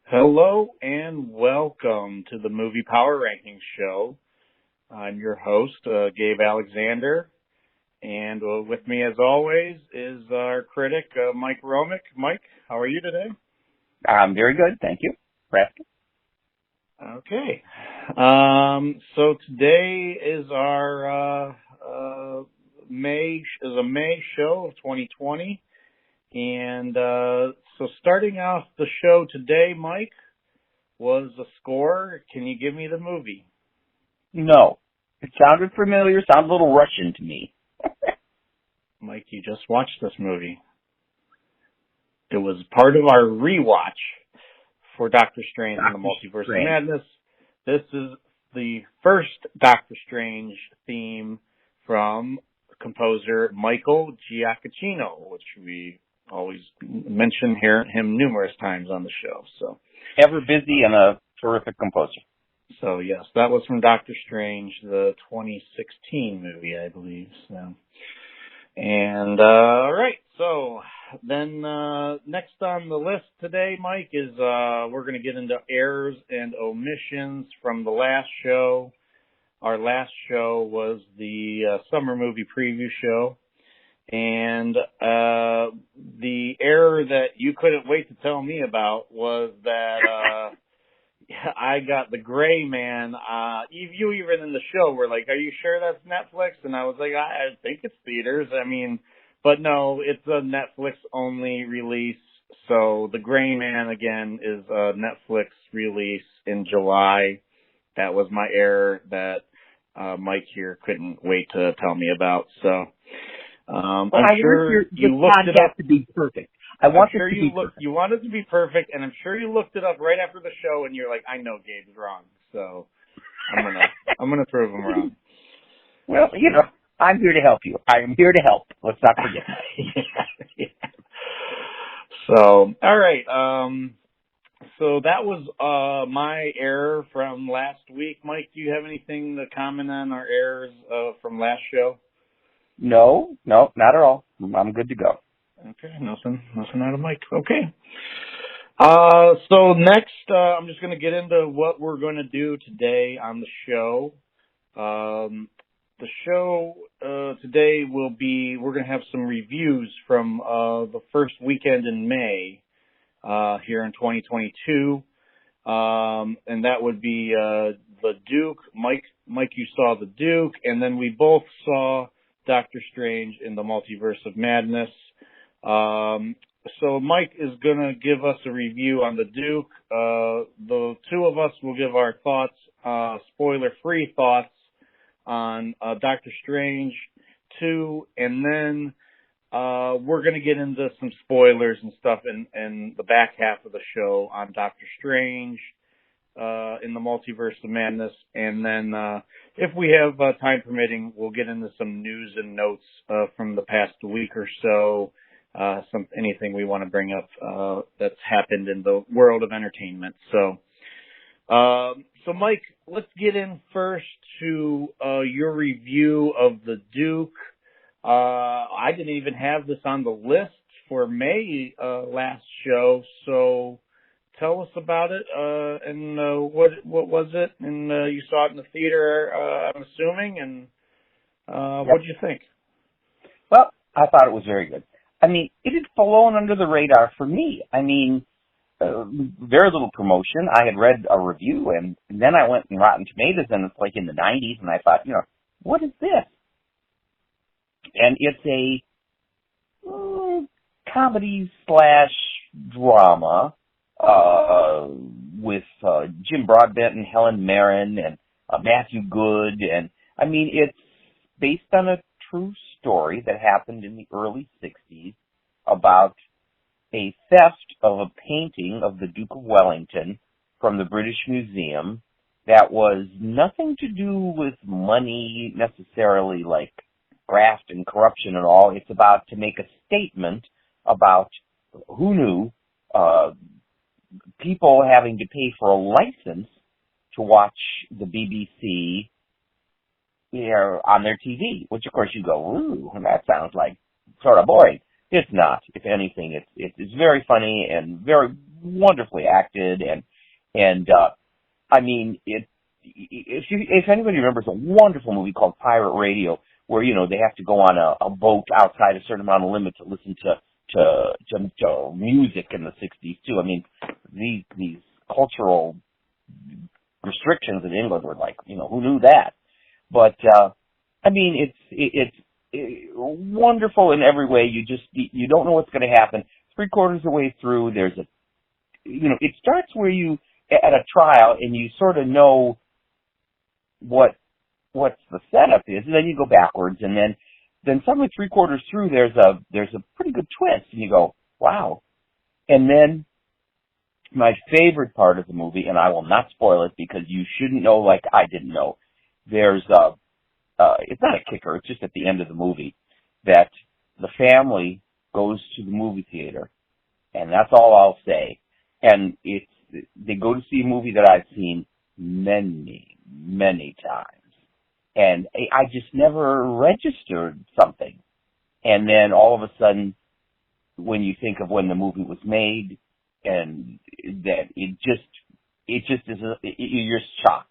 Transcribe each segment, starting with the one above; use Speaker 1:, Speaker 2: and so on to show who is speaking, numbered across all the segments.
Speaker 1: Hello and welcome to the Movie Power Rankings Show. I'm your host, Gabe Alexander, and with me as always is our critic, Mike Romick. Mike, how are you today?
Speaker 2: I'm very good, thank you for asking.
Speaker 1: Okay. So today is our May show of 2020. And so starting off the show today, Mike, was a score. Can you give me the movie?
Speaker 2: No. It sounded familiar, sounded a little Russian to me.
Speaker 1: Mike, you just watched this movie. It was part of our rewatch for Doctor Strange and the Multiverse of Madness. This is the first Doctor Strange theme from composer Michael Giacchino, which we always mention him numerous times on the show. So
Speaker 2: ever busy and a terrific composer.
Speaker 1: So yes, that was from Doctor Strange, the 2016 movie, I believe. So, and all right, so then next on the list today, Mike, is we're going to get into errors and omissions from the last show. Our last show was the summer movie preview show. And the error that you couldn't wait to tell me about was that I got The Gray Man. You even in the show were like, "Are you sure that's Netflix?" And I was like, "I think it's theaters." I mean, but no, it's a Netflix only release. So The Gray Man again is a Netflix release in July. That was my error that Mike here couldn't wait to tell me about. So. I'm sure you looked it up
Speaker 2: to be perfect.
Speaker 1: You want it to be perfect, and I'm sure you looked it up right after the show, and you're like, "I know Gabe's wrong, so I'm gonna prove him wrong."
Speaker 2: Well, I'm here to help you. I am here to help. Let's not forget.
Speaker 1: Yeah. So, all right. So that was my error from last week. Mike, do you have anything to comment on our errors from last show?
Speaker 2: No, not at all. I'm good to go.
Speaker 1: Okay, nothing out of Mike. Okay. So next, I'm just going to get into what we're going to do today on the show. The show today we're going to have some reviews from the first weekend in May here in 2022. And that would be the Duke. Mike, you saw the Duke, and then we both saw Doctor Strange in the Multiverse of Madness. So Mike is going to give us a review on the Duke. The two of us will give our thoughts, spoiler-free thoughts on Doctor Strange 2, and then we're going to get into some spoilers and stuff in the back half of the show on Doctor Strange in the Multiverse of Madness, and then if we have time permitting, we'll get into some news and notes from the past week or so, anything we want to bring up that's happened in the world of entertainment. So Mike, let's get in first to your review of the Duke. I didn't even have this on the list for May last show, so tell us about it, and what was it? And you saw it in the theater, I'm assuming, and what did you think?
Speaker 2: Well, I thought it was very good. I mean, it had flown under the radar for me. I mean, very little promotion. I had read a review, and then I went in Rotten Tomatoes, and it's like in the 90s, and I thought, what is this? And it's a comedy/drama with Jim Broadbent and Helen Mirren and Matthew Good. And, I mean, it's based on a true story that happened in the early 60s about a theft of a painting of the Duke of Wellington from the British Museum that was nothing to do with money necessarily, like graft and corruption and all. It's about to make a statement about who knew people having to pay for a license to watch the BBC on their TV, which of course you go, ooh, that sounds like sort of boring. It's not. If anything, it's very funny and very wonderfully acted, and I mean, if anybody remembers a wonderful movie called Pirate Radio, where they have to go on a boat outside a certain amount of limit to listen to music in the 60s too. I mean, these cultural restrictions in England were like, who knew that? But I mean, it's wonderful in every way. You don't know what's going to happen. 3/4 of the way through, there's it starts where you at a trial and you sort of know what's the setup is, and then you go backwards, and then somewhere 3/4 through there's a pretty good twist, and you go, wow. And then my favorite part of the movie, and I will not spoil it because you shouldn't know like I didn't know. There's it's not a kicker, it's just at the end of the movie that the family goes to the movie theater, and that's all I'll say. And they go to see a movie that I've seen many, many times, and I just never registered something. And then all of a sudden, when you think of when the movie was made, and that you're just shocked.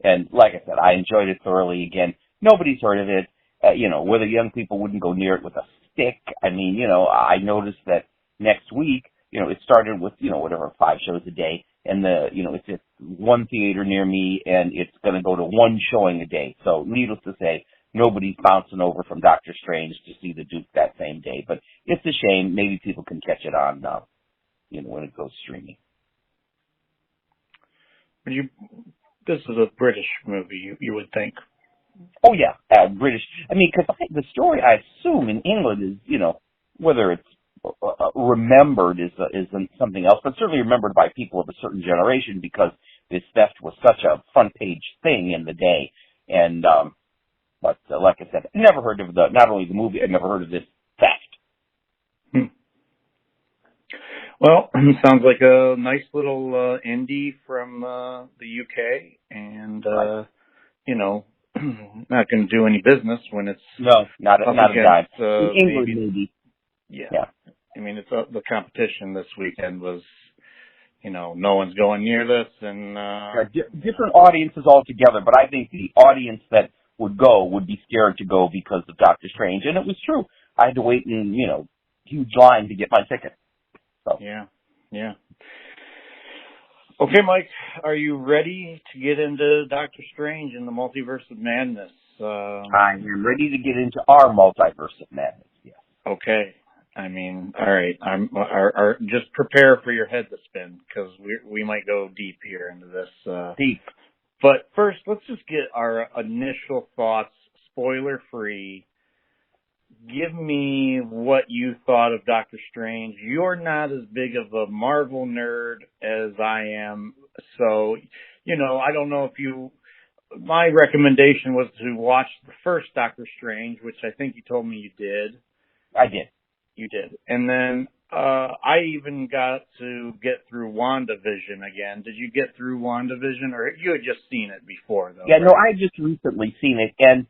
Speaker 2: And like I said, I enjoyed it thoroughly. Again, nobody's heard of it. Whether young people wouldn't go near it with a stick. I mean, I noticed that next week, it started with, whatever, 5 shows a day. And it's at one theater near me, and it's going to go to 1 showing a day. So needless to say, nobody's bouncing over from Doctor Strange to see the Duke that same day. But it's a shame. Maybe people can catch it on, when it goes streaming.
Speaker 1: This is a British movie, you would think.
Speaker 2: Oh, yeah, British. I mean, because the story, I assume, in England is, whether it's remembered is something else, but certainly remembered by people of a certain generation because this theft was such a front-page thing in the day. And, but like I said, I never heard of not only the movie, I never heard of this theft.
Speaker 1: Well, sounds like a nice little indie from the UK, and
Speaker 2: right.
Speaker 1: Not going to do any business when it's
Speaker 2: not a dime. In England, maybe.
Speaker 1: Yeah. I mean, it's the competition this weekend was, no one's going near this, and
Speaker 2: different audiences altogether. But I think the audience that would go would be scared to go because of Doctor Strange, and it was true. I had to wait in huge line to get my ticket. So.
Speaker 1: Yeah. Okay, Mike, are you ready to get into Doctor Strange and the Multiverse of Madness?
Speaker 2: I am ready to get into our Multiverse of Madness, yes.
Speaker 1: Okay. I mean, all right. Just prepare for your head to spin, because we might go deep here into this.
Speaker 2: Deep.
Speaker 1: But first, let's just get our initial thoughts, spoiler-free. Give me what you thought of Doctor Strange. You're not as big of a Marvel nerd as I am, so, I don't know if my recommendation was to watch the first Doctor Strange, which I think you told me you did.
Speaker 2: I did.
Speaker 1: You did. And then I even got to get through WandaVision again. Did you get through WandaVision, or you had just seen it before, though?
Speaker 2: Yeah,
Speaker 1: right?
Speaker 2: no, I just recently seen it, and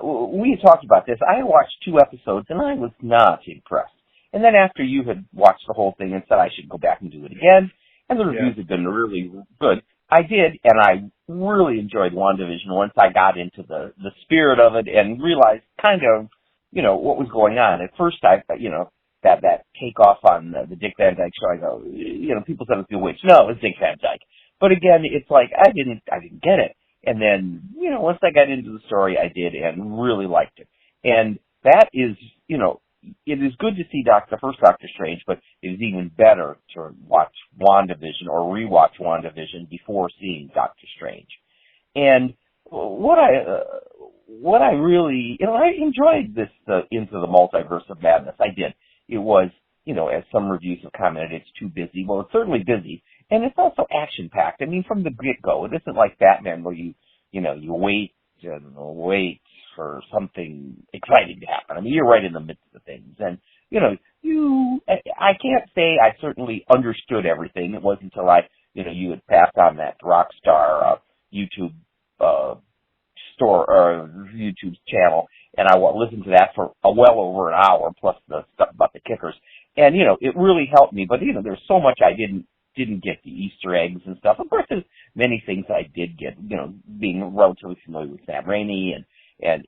Speaker 2: we talked about this. I watched 2 episodes, and I was not impressed. And then after you had watched the whole thing and said I should go back and do it again, and the reviews had been really good, I did, and I really enjoyed WandaVision once I got into the spirit of it and realized kind of, what was going on. At first, that takeoff on the Dick Van Dyke show, I go, people said it was the witch. No, it was Dick Van Dyke. But again, it's like, I didn't get it. And then, once I got into the story, I did and really liked it. And that is, it is good to see the first Doctor Strange, but it is even better to watch WandaVision or rewatch WandaVision before seeing Doctor Strange. And what I really, I enjoyed this Into the Multiverse of Madness. I did. It was, as some reviews have commented, it's too busy. Well, it's certainly busy. And it's also action-packed. I mean, from the get-go, it isn't like Batman where you wait and wait for something exciting to happen. I mean, you're right in the midst of things. And, I can't say I certainly understood everything. It wasn't until you had passed on that Rockstar YouTube store or YouTube channel, and I listened to that for well over an hour, plus the stuff about the kickers. And, it really helped me. But, there's so much I didn't get, the Easter eggs and stuff. Of course, there's many things I did get, being relatively familiar with Sam Raimi and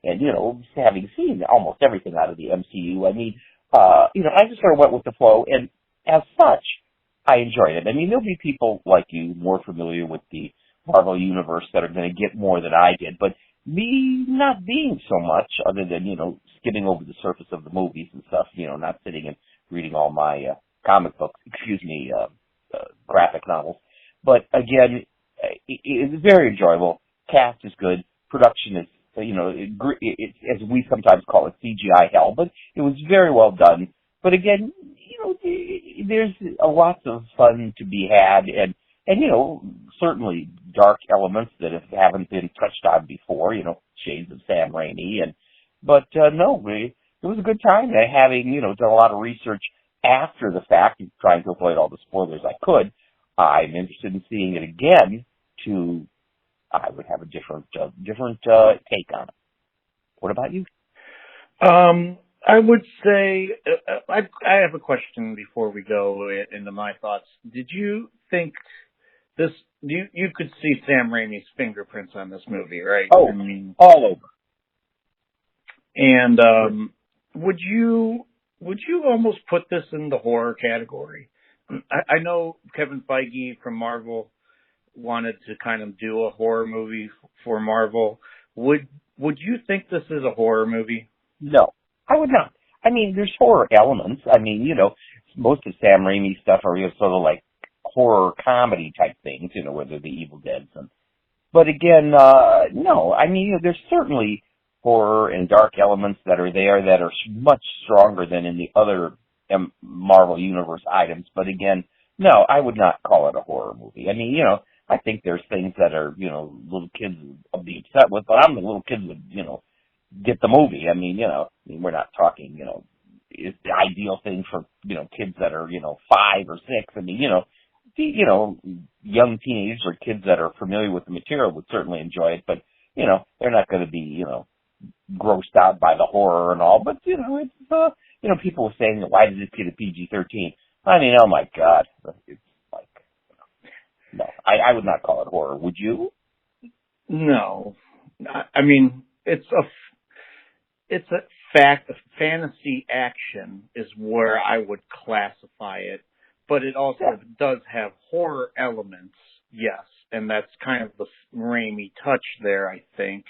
Speaker 2: having seen almost everything out of the MCU. I mean, I just sort of went with the flow, and as such, I enjoyed it. I mean, there'll be people like you more familiar with the Marvel Universe that are going to get more than I did, but me not being so much, other than, skimming over the surface of the movies and stuff, not sitting and reading all my comic books, graphic novels. But again, it's very enjoyable. Cast is good. Production is, it's, as we sometimes call it, CGI hell, but it was very well done. But again, there's a lots of fun to be had, and certainly dark elements that haven't been touched on before, shades of Sam Raimi. But it was a good time, having, done a lot of research after the fact, trying to avoid all the spoilers I could. I'm interested in seeing it again I would have a different take on it. What about you?
Speaker 1: I would say, I have a question before we go into my thoughts. Did you think you could see Sam Raimi's fingerprints on this movie, right?
Speaker 2: Oh, I mean, all over.
Speaker 1: And would you almost put this in the horror category? I know Kevin Feige from Marvel wanted to kind of do a horror movie for Marvel. Would you think this is a horror movie?
Speaker 2: No, I would not. I mean, there's horror elements. I mean, most of Sam Raimi's stuff are sort of like horror comedy type things, whether the Evil Dead. But again, no. I mean, there's certainly horror and dark elements that are there that are much stronger than in the other Marvel Universe items. But again, no, I would not call it a horror movie. I mean, I think there's things that are, little kids will be upset with, but I'm the little kids would, get the movie. I mean, we're not talking, it's the ideal thing for, kids that are, 5 or 6. I mean, young teenagers or kids that are familiar with the material would certainly enjoy it, but, they're not going to be, grossed out by the horror and all. But, it's, people were saying, why did this get a PG-13? I mean, oh my God. It's like, no, I would not call it horror. Would you?
Speaker 1: No. I mean, it's a fantasy action is where I would classify it, but it also does have horror elements, yes, and that's kind of the Raimi touch there, I think.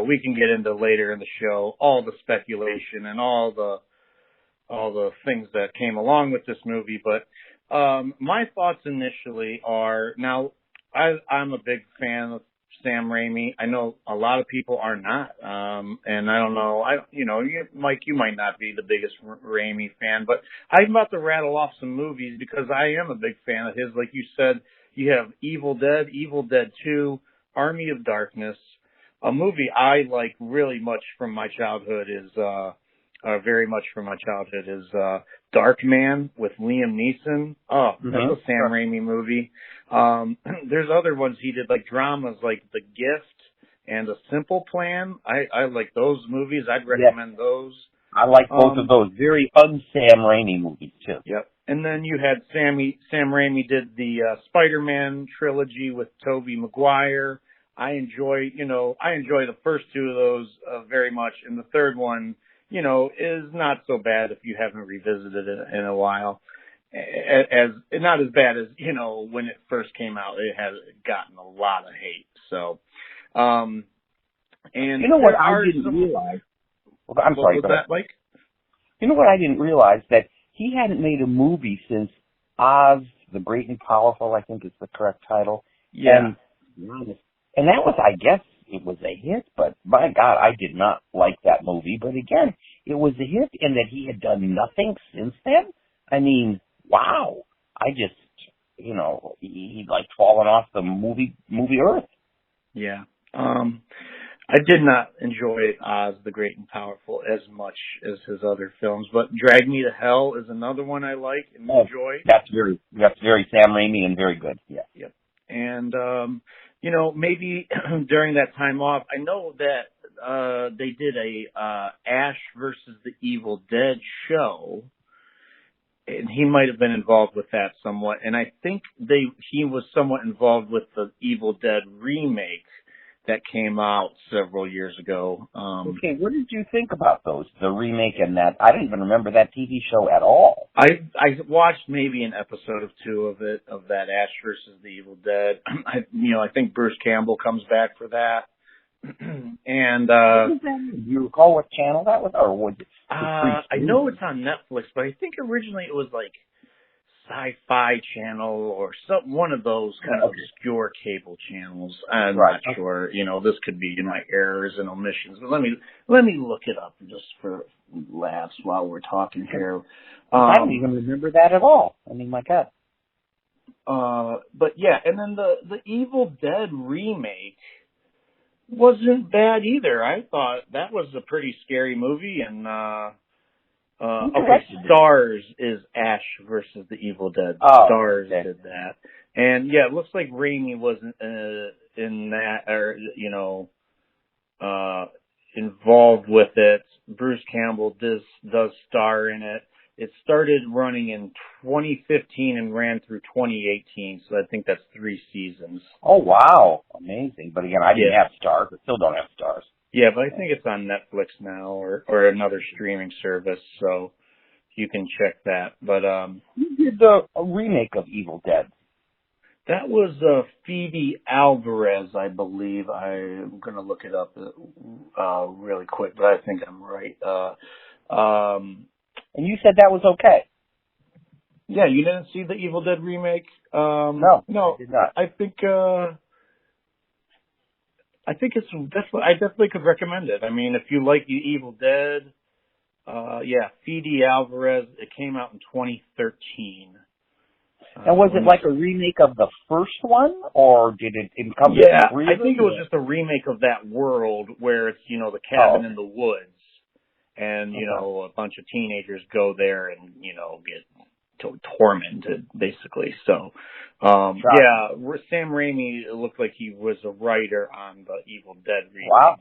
Speaker 1: We can get into later in the show all the speculation and all the things that came along with this movie, but my thoughts initially are, now I'm a big fan of Sam Raimi. I know a lot of people are not, and I don't know. Mike, you might not be the biggest Raimi fan, but I'm about to rattle off some movies because I am a big fan of his. Like you said, you have Evil Dead 2, Army of Darkness. A movie I like really much from my childhood is very much from my childhood is Darkman with Liam Neeson. Oh, that's a Sam Raimi movie. There's other ones he did, like dramas like The Gift and A Simple Plan. I like those movies. I'd recommend those. I
Speaker 2: like both of those. Very un-Sam Raimi movies, too.
Speaker 1: Yep. And then you had Sam Raimi did the Spider-Man trilogy with Tobey Maguire. I enjoy the first two of those very much, and the third one, is not so bad if you haven't revisited it in a while. As not as bad as when it first came out. It has gotten a lot of hate. So, and
Speaker 2: you know what I didn't realize? Well, I'm sorry.
Speaker 1: What was that, Mike?
Speaker 2: You know what I didn't realize? That he hadn't made a movie since Oz the Great and Powerful. I think is the correct title.
Speaker 1: Yeah.
Speaker 2: And that was, I guess, it was a hit, but my God, I did not like that movie. But again, it was a hit in that he had done nothing since then. I mean, wow. I just, he'd like fallen off the movie earth.
Speaker 1: Yeah. I did not enjoy Oz the Great and Powerful as much as his other films, but Drag Me to Hell is another one I like and enjoy.
Speaker 2: That's very Sam Raimi and very good. Yeah.
Speaker 1: Yep. And maybe during that time off, I know that they did a Ash versus the Evil Dead show, and he might have been involved with that somewhat. And I think he was somewhat involved with the Evil Dead remake that came out several years ago.
Speaker 2: Okay, what did you think about those? The remake and that? I didn't even remember that TV show at all.
Speaker 1: I watched maybe an episode or two of that Ash versus the Evil Dead. I think Bruce Campbell comes back for that. And
Speaker 2: do you recall what channel that was, or was it?
Speaker 1: I know it's on Netflix, but I think originally it was like Sci-Fi Channel or one of those kind of obscure cable channels. I'm not sure. This could be my errors and omissions. But let me look it up just for laughs while we're talking here.
Speaker 2: I don't even remember that at all. I mean, my God.
Speaker 1: But yeah, and then the Evil Dead remake wasn't bad either. I thought that was a pretty scary movie, and Stars is Ash versus the Evil Dead. Stars did that. And yeah, it looks like Raimi wasn't in that, or involved with it. Bruce Campbell does star in it. It started running in 2015 and ran through 2018, so I think that's 3 seasons.
Speaker 2: Oh wow, amazing! But again, I didn't have Stars. I still don't have Stars.
Speaker 1: Yeah, but I think it's on Netflix now or another streaming service, so you can check that. But
Speaker 2: who did the remake of Evil Dead?
Speaker 1: That was Phoebe Alvarez, I believe. I'm going to look it up really quick, but I think I'm right.
Speaker 2: And you said that was okay.
Speaker 1: Yeah, you didn't see the Evil Dead remake?
Speaker 2: No,
Speaker 1: I did not. I think I definitely could recommend it. I mean, if you like the Evil Dead, Phoebe Alvarez. It came out in 2013.
Speaker 2: And was it like a remake of the first one, or did it encompass three of them?
Speaker 1: I think it was just a remake of that world where it's, the cabin in the woods, and, a bunch of teenagers go there and, get tormented, basically. So, Sam Raimi, it looked like he was a writer on the Evil Dead remake.
Speaker 2: Wow.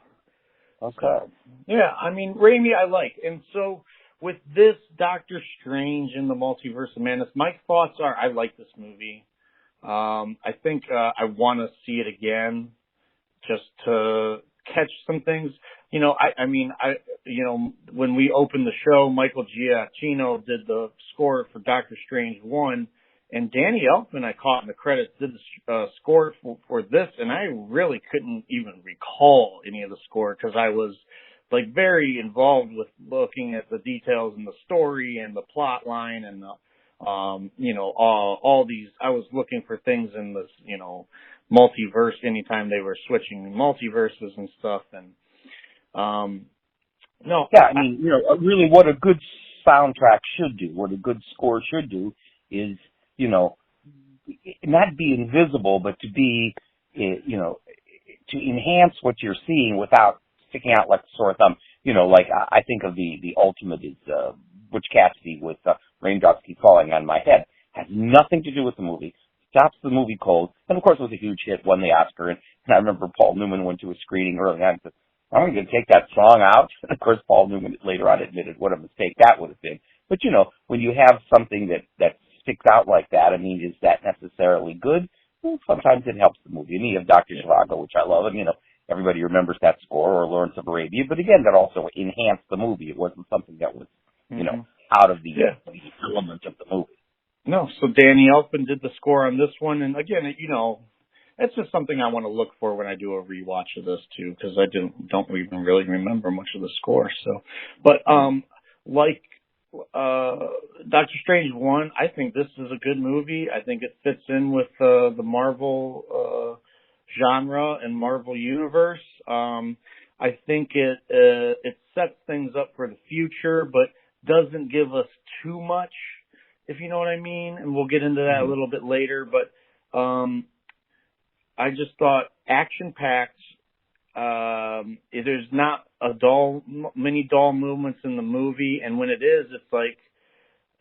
Speaker 2: Okay.
Speaker 1: So, yeah, I mean, Raimi I like. And so with this Doctor Strange in the Multiverse of Madness, my thoughts are I like this movie. I think I want to see it again just to catch some things. When we opened the show, Michael Giacchino did the score for Doctor Strange 1, and Danny Elfman, I caught in the credits, did the score for this, and I really couldn't even recall any of the score because I was very involved with looking at the details in the story and the plot line and all these. I was looking for things in this, multiverse anytime they were switching multiverses and stuff. And
Speaker 2: really what a good soundtrack should do, what a good score should do is, not be invisible, but to be, to enhance what you're seeing without sticking out like a sore thumb. I think of the ultimate is Butch Cassidy with Raindrops Keep Falling on My Head. Has nothing to do with the movie. Stops the movie cold. And of course it was a huge hit, won the Oscar. And I remember Paul Newman went to a screening early on and said, I'm going to take that song out. And of course Paul Newman later on admitted what a mistake that would have been. But when you have something that sticks out like that, I mean, is that necessarily good? Well, sometimes it helps the movie. And you have Dr. Zhivago, which I love, and everybody remembers that score, or Lawrence of Arabia. But again, that also enhanced the movie. It wasn't something that was, out of the element of the movie.
Speaker 1: No, so Danny Elfman did the score on this one, and again, it's just something I want to look for when I do a rewatch of this too, because I don't even really remember much of the score. So, but Doctor Strange 1, I think this is a good movie. I think it fits in with the Marvel genre and Marvel universe. I think it sets things up for the future, but doesn't give us too much, if you know what I mean. And we'll get into that a little bit later. But I just thought action-packed. there's not many dull movements in the movie, and when it is, it's like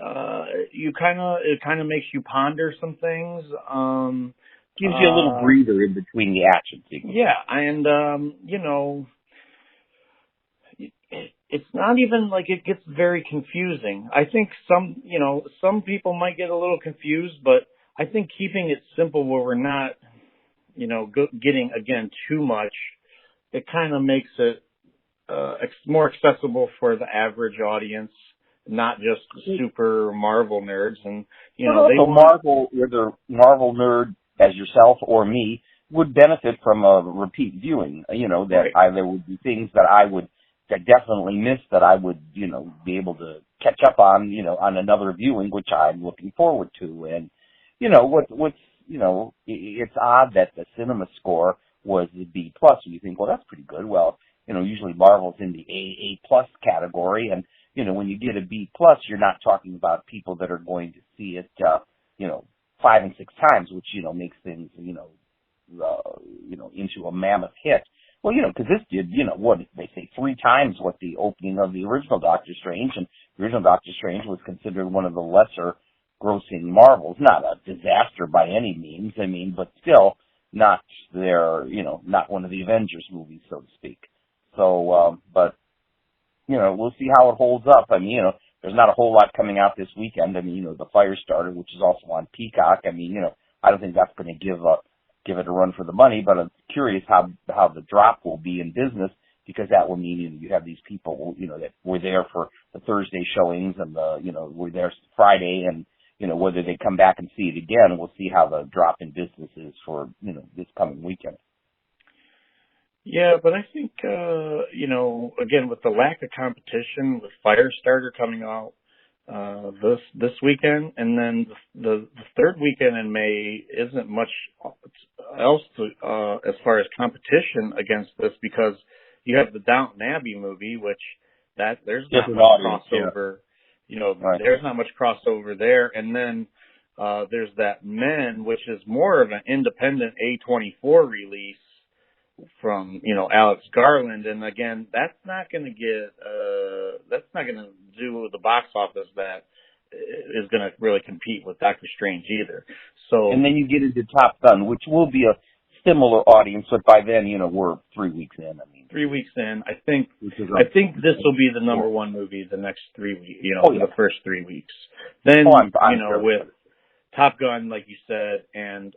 Speaker 1: it kind of makes you ponder some things.
Speaker 2: Gives you a little breather in between the action sequences.
Speaker 1: Yeah, and it's not even like it gets very confusing. I think some people might get a little confused, but I think keeping it simple where we're not, getting, again, too much, it kind of makes it more accessible for the average audience, not just the super Marvel nerds. And,
Speaker 2: Marvel, whether Marvel nerd as yourself or me, would benefit from a repeat viewing, that there would be things that I would definitely missed that I would, be able to catch up on, on another viewing, which I'm looking forward to. And, it's odd that the cinema score was the B+. And you think, well, that's pretty good. Well, usually Marvel's in the A+ category. And, when you get a B+, you're not talking about people that are going to see it, 5 and 6 times, which, makes things, into a mammoth hit. Well, because this did, what they say, 3 times what the opening of the original Doctor Strange, and the original Doctor Strange was considered one of the lesser grossing Marvels. Not a disaster by any means, but still not not one of the Avengers movies, so to speak. So, but, we'll see how it holds up. There's not a whole lot coming out this weekend. The Firestarter, which is also on Peacock, I don't think that's going to give it a run for the money, but I'm curious how the drop will be in business, because that will mean you have these people that were there for the Thursday showings and were there Friday, and whether they come back and see it again. We'll see how the drop in business is for this coming weekend.
Speaker 1: Yeah, but I think again, with the lack of competition, with Firestarter coming out this weekend, and then the third weekend in May isn't much else to, as far as competition against this, because you have the Downton Abbey movie, which there's not much crossover. Yeah. There's not much crossover there, and then there's that Men, which is more of an independent A24 release from Alex Garland, and again, that's not going to do the box office that is going to really compete with Doctor Strange either. So,
Speaker 2: and then you get into Top Gun, which will be a similar audience, but by then we're 3 weeks in.
Speaker 1: 3 weeks in, I think this will be the number one movie the next 3 weeks. The first 3 weeks. Then with Top Gun, like you said, and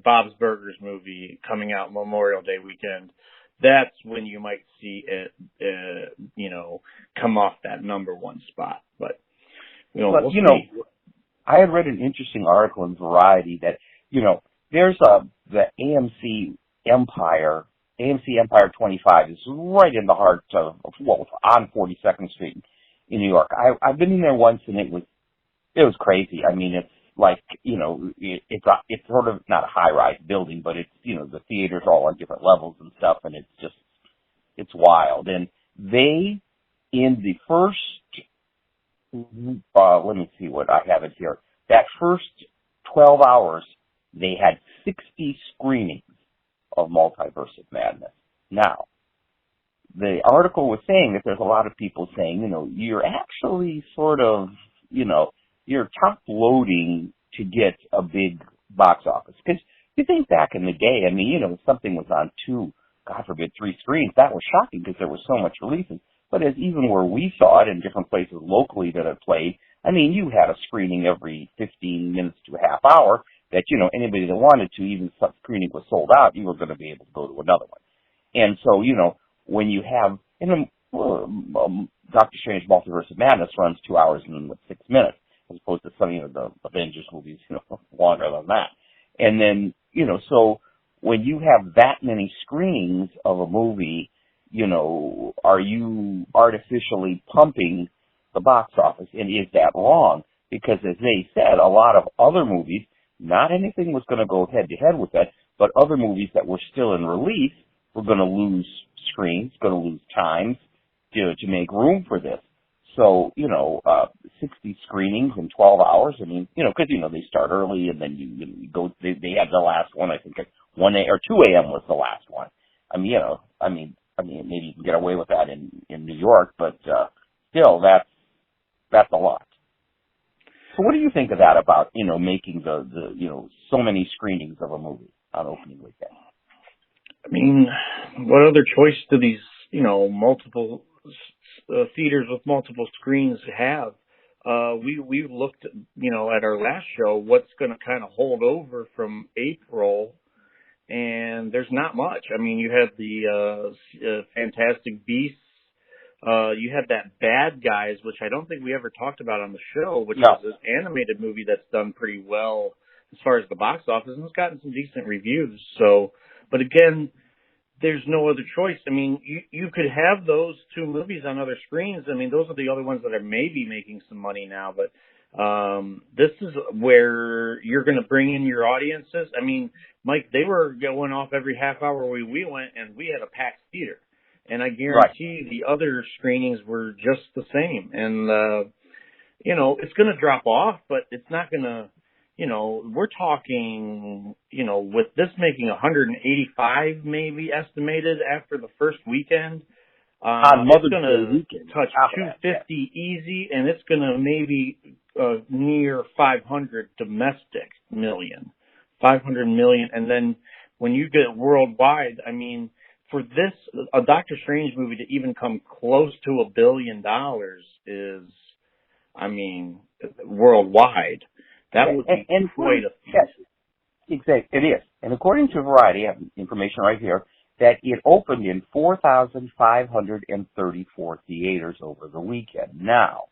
Speaker 1: Bob's Burgers movie coming out Memorial Day weekend, that's when you might see it, come off that number one spot. But, we'll see.
Speaker 2: I had read an interesting article in Variety that, there's the AMC Empire 25 is right in the heart of, on 42nd Street in New York. I've been in there once, and it was crazy. It's like, it's sort of not a high-rise building, but it's, the theaters are all on different levels and stuff, and it's wild. And they, in the first, let me see what I have it here, that first 12 hours, they had 60 screenings of Multiverse of Madness. Now, the article was saying that there's a lot of people saying, you're actually sort of, you're top loading to get a big box office. Because you think back in the day, if something was on 2, God forbid, 3 screens, that was shocking because there was so much releases. But as even where we saw it in different places locally that it played, you had a screening every 15 minutes to a half hour that, anybody that wanted to, even if some screening was sold out, you were going to be able to go to another one. And so, when you have, Doctor Strange Multiverse of Madness runs 2 hours and 6 minutes, as opposed to some of the Avengers movies, longer than that. And then, so when you have that many screenings of a movie, are you artificially pumping the box office? And is that wrong? Because as they said, a lot of other movies, not anything was going to go head to head with that, but other movies that were still in release were going to lose screens, going to lose times to make room for this. So, 60 screenings in 12 hours. Because, they start early and then you go, they have the last one, I think at 1 or 2 a.m. was the last one. maybe you can get away with that in New York, but still, that's a lot. So what do you think of that about, making the so many screenings of a movie on opening weekend?
Speaker 1: I mean, what other choice do these, multiple theaters with multiple screens have? We looked, at our last show, what's going to kind of hold over from April, and there's not much. I mean, you had the Fantastic Beasts. You had that Bad Guys, which I don't think we ever talked about on the show, which is an animated movie that's done pretty well as far as the box office, and it's gotten some decent reviews. So, but again, there's no other choice. I mean, you could have those two movies on other screens. I mean, those are the other ones that are maybe making some money now, but this is where you're going to bring in your audiences. I mean, Mike, they were going off every half hour we went, and we had a packed theater. And I guarantee the other screenings were just the same. And, it's going to drop off, but it's not going to, we're talking, with this making 185 maybe estimated after the first weekend. It's going to touch 250 easy, and it's going to maybe near 500 domestic million, 500 million. And then when you get worldwide, I mean, for this, a Doctor Strange movie to even come close to $1 billion is, I mean, worldwide. That would be quite a feat.
Speaker 2: Yes, exactly, it is. And according to Variety, I have information right here, that it opened in 4,534 theaters over the weekend. Now,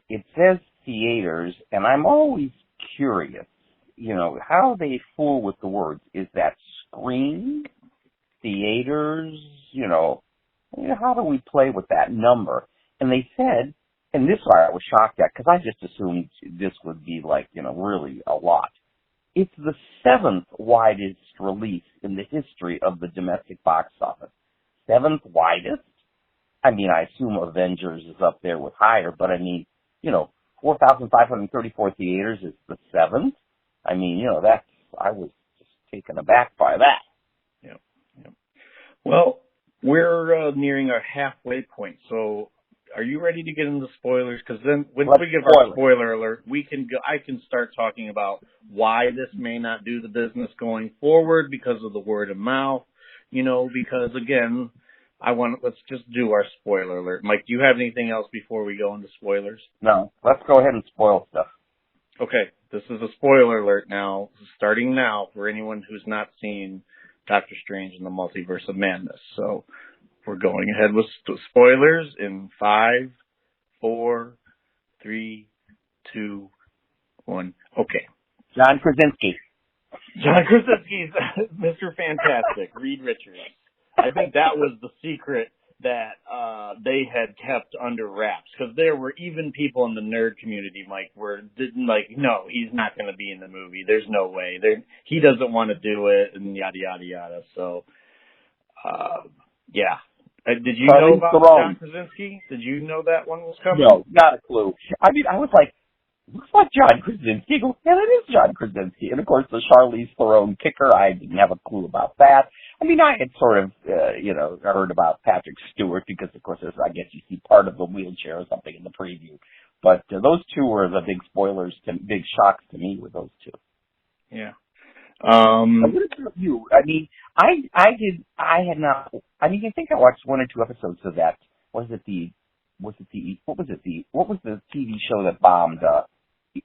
Speaker 2: it says theaters, and I'm always curious, how they fool with the words. Is that screen? Theaters, how do we play with that number? And they said, and this part I was shocked at, because I just assumed this would be really a lot. It's the 7th widest release in the history of the domestic box office. 7th widest? I mean, I assume Avengers is up there with higher, but 4,534 theaters is the 7th? I mean, I was just taken aback by that.
Speaker 1: Yeah. Well, we're nearing our halfway point, so are you ready to get into spoilers? Because then when we give our spoiler alert, I can start talking about why this may not do the business going forward because of the word of mouth, because again, let's just do our spoiler alert. Mike, do you have anything else before we go into spoilers?
Speaker 2: No, let's go ahead and spoil stuff.
Speaker 1: Okay, this is a spoiler alert now, starting now for anyone who's not seen Doctor Strange in the Multiverse of Madness. So we're going ahead with spoilers in 5, 4, 3, 2, 1. Okay.
Speaker 2: John Krasinski.
Speaker 1: John Krasinski's Mr. Fantastic, Reed Richards. I think that was the secret that they had kept under wraps, because there were even people in the nerd community, Mike, no, he's not going to be in the movie. There's no way. He doesn't want to do it, and yada, yada, yada. So, yeah. Did you know about John Krasinski? Did you know that one was coming?
Speaker 2: No, not a clue. I mean, I was like, looks like John Krasinski. I go, yeah, that is John Krasinski. And, of course, the Charlize Theron kicker, I didn't have a clue about that. I mean, I had sort of, heard about Patrick Stewart because, of course, I guess you see part of the wheelchair or something in the preview. But those two were the big big shocks to me with those two.
Speaker 1: Yeah.
Speaker 2: What about you? I mean, I think I watched 1 or 2 episodes of that. What was the TV show that bombed?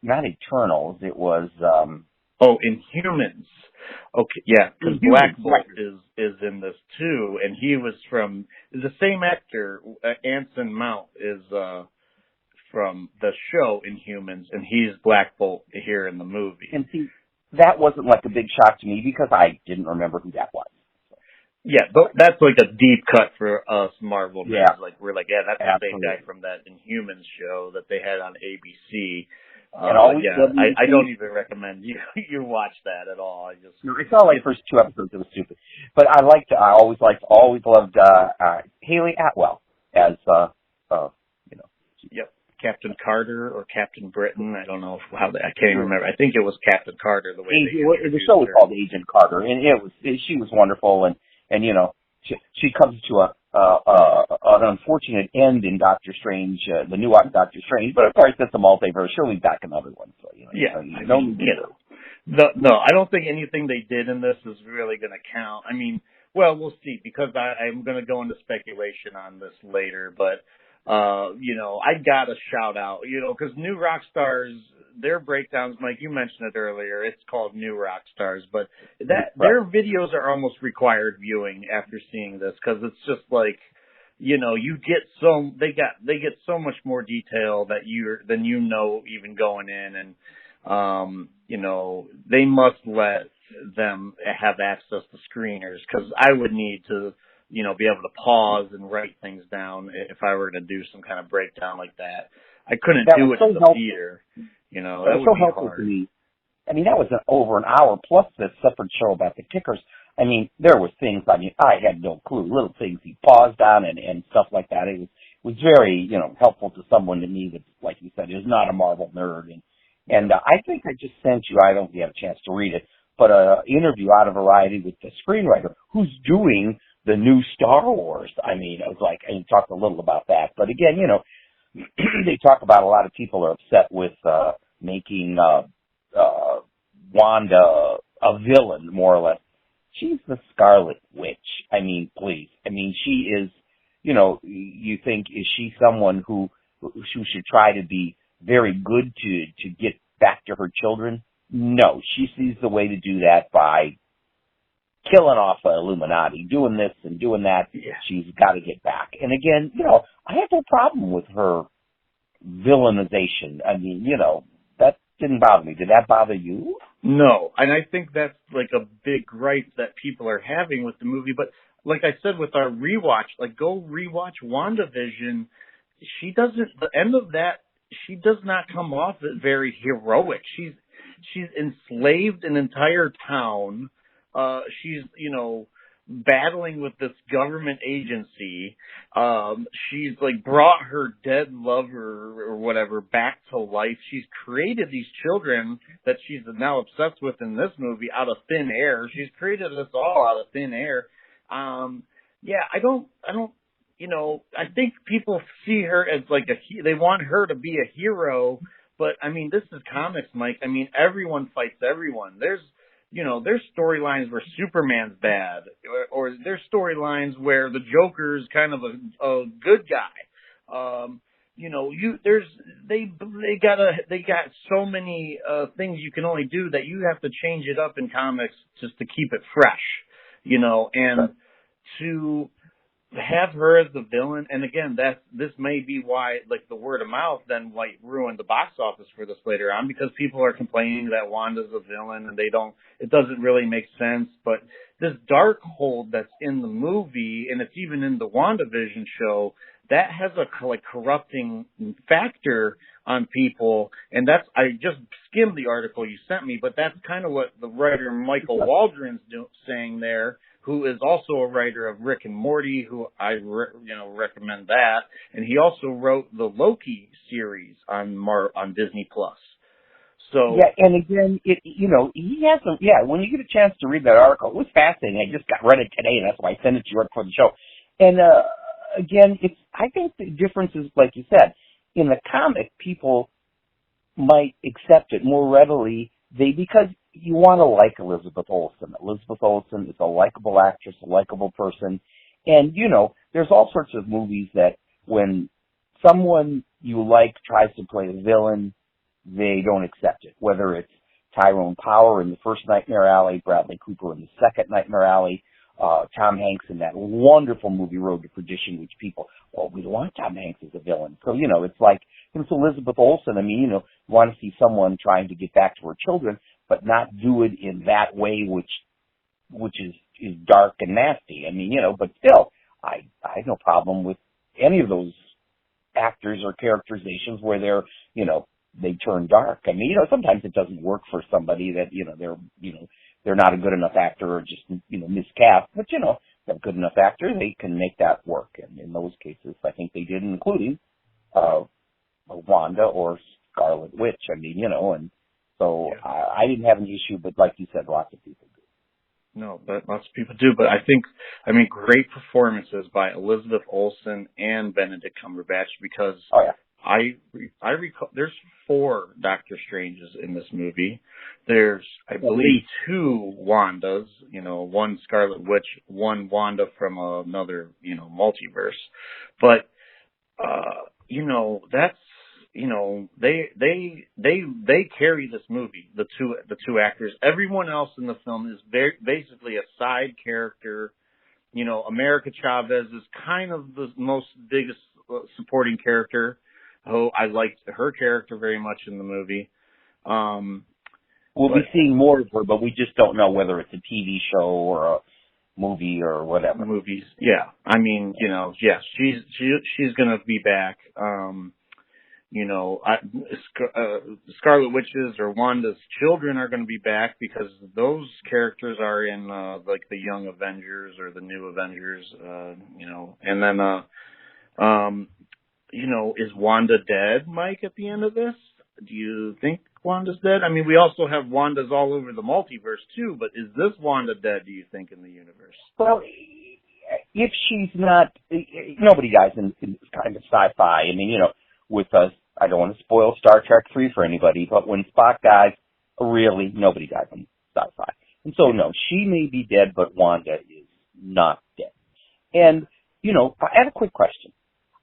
Speaker 2: Not Eternals. It was,
Speaker 1: Inhumans. Okay, yeah, because Black Bolt is in this too, and he was from the same actor. Anson Mount is from the show Inhumans, and he's Black Bolt here in the movie.
Speaker 2: And see, that wasn't like a big shock to me because I didn't remember who that was.
Speaker 1: Yeah, but that's like a deep cut for us Marvel fans.
Speaker 2: Yeah.
Speaker 1: Like we're like, yeah, that's the same guy from that Inhumans show that they had on ABC. I don't even recommend you watch that at all.
Speaker 2: I saw like first 2 episodes. It was stupid, but I always loved Haley Atwell as
Speaker 1: Yep, Captain Carter or Captain Britain. I don't know I can't even remember. I think it was Captain Carter. The show was
Speaker 2: called Agent Carter, and she was wonderful, and she comes to an unfortunate end in Doctor Strange, the new Doctor Strange. But of course, it's a multiverse. She'll be back another one. So
Speaker 1: no, I don't think anything they did in this is really going to count. I mean, well, we'll see, because I'm going to go into speculation on this later. But I got to shout out, because New Rockstars, their breakdowns, Mike, you mentioned it earlier. It's called New Rockstars, but their videos are almost required viewing after seeing this, because it's just like, you get they get so much more detail than even going in, and they must let them have access to screeners, because I would need to be able to pause and write things down if I were to do some kind of breakdown like that. I couldn't do it in the theater. That was so helpful to me.
Speaker 2: I mean, that was over an hour, plus the separate show about the kickers. I mean, there was things, I had no clue, little things he paused on and stuff like that. It was very, helpful to someone to me that, like you said, is not a Marvel nerd. And I think I just sent you, I don't think you have a chance to read it, but an interview out of Variety with the screenwriter who's doing the new Star Wars. I mean, I was like, and talked a little about that. But again, they talk about a lot of people are upset with making Wanda a villain, more or less. She's the Scarlet Witch. I mean, please. I mean, she is, you think, is she someone who should try to be very good to get back to her children? No, she sees the way to do that by killing off the Illuminati, doing this and doing that.
Speaker 1: Yeah.
Speaker 2: She's got to get back. And again, I have no problem with her villainization. I mean, that didn't bother me. Did that bother you?
Speaker 1: No, and I think that's like a big gripe that people are having with the movie. But like I said, with our rewatch, go rewatch WandaVision. The end of that, she does not come off as very heroic. She's enslaved an entire town. She's, battling with this government agency. She's brought her dead lover or whatever back to life. She's created these children that she's now obsessed with in this movie out of thin air. She's created us all out of thin air. I think people see her as they want her to be a hero, but I mean, this is comics, Mike. I mean, everyone fights everyone. There's storylines where Superman's bad, or there's storylines where the Joker's kind of a good guy. They got so many things you can only do that you have to change it up in comics just to keep it fresh, and to have her as the villain. And again, this may be why the word of mouth then ruined the box office for this later on, because people are complaining that Wanda's a villain and it doesn't really make sense. But this dark hold that's in the movie, and it's even in the WandaVision show, that has a corrupting factor on people. And I just skimmed the article you sent me, but that's kind of what the writer Michael Waldron's saying there, who is also a writer of Rick and Morty, who I recommend that, and he also wrote the Loki series on Disney Plus. So
Speaker 2: yeah, and again, he has some. Yeah, when you get a chance to read that article, it was fascinating. I just read it today, and that's why I sent it to you right before the show. And again, I think the difference is, like you said, in the comic, people might accept it more readily. Because you want to like Elizabeth Olsen. Elizabeth Olsen is a likable actress, a likable person. And, there's all sorts of movies that when someone you like tries to play a villain, they don't accept it. Whether it's Tyrone Power in the first Nightmare Alley, Bradley Cooper in the second Nightmare Alley, Tom Hanks in that wonderful movie Road to Perdition, which people, we don't want Tom Hanks as a villain. So, it's like, it's Elizabeth Olsen. I mean, you want to see someone trying to get back to her children, but not do it in that way, which is dark and nasty. I mean, but still, I have no problem with any of those actors or characterizations where they turn dark. I mean, sometimes it doesn't work for somebody that, they're not a good enough actor or just, miscast. But, they're a good enough actor, they can make that work. And in those cases, I think they did, including Wanda or Scarlet Witch. I mean, and so yeah. I didn't have an issue, but like you said, lots of people do.
Speaker 1: No, but lots of people do. But I mean, great performances by Elizabeth Olsen and Benedict Cumberbatch, because
Speaker 2: Oh yeah.
Speaker 1: I recall there's 4 Doctor Stranges in this movie. There's, I believe,
Speaker 2: least
Speaker 1: 2 Wandas. You know, one Scarlet Witch, one Wanda from another, you know, multiverse. But you know, that's, you know, they carry this movie. The two actors. Everyone else in the film is basically a side character. You know, America Chavez is kind of the biggest supporting character. Oh, I liked her character very much in the movie.
Speaker 2: We'll be seeing more of her, but we just don't know whether it's a TV show or a movie or whatever.
Speaker 1: Movies, yeah. I mean, you know, yes, she's gonna be back. You know, Scarlet Witch's or Wanda's children are going to be back, because those characters are in like the Young Avengers or the New Avengers. You know, and then you know, is Wanda dead, Mike, at the end of this? Do you think Wanda's dead? I mean, we also have Wandas all over the multiverse, too, but is this Wanda dead, do you think, in the universe?
Speaker 2: Well, if she's not, nobody dies in this kind of sci-fi. I mean, you know, with us, I don't want to spoil Star Trek 3 for anybody, but when Spock dies, really, nobody dies in sci-fi. And so, no, she may be dead, but Wanda is not dead. And, you know, I have a quick question.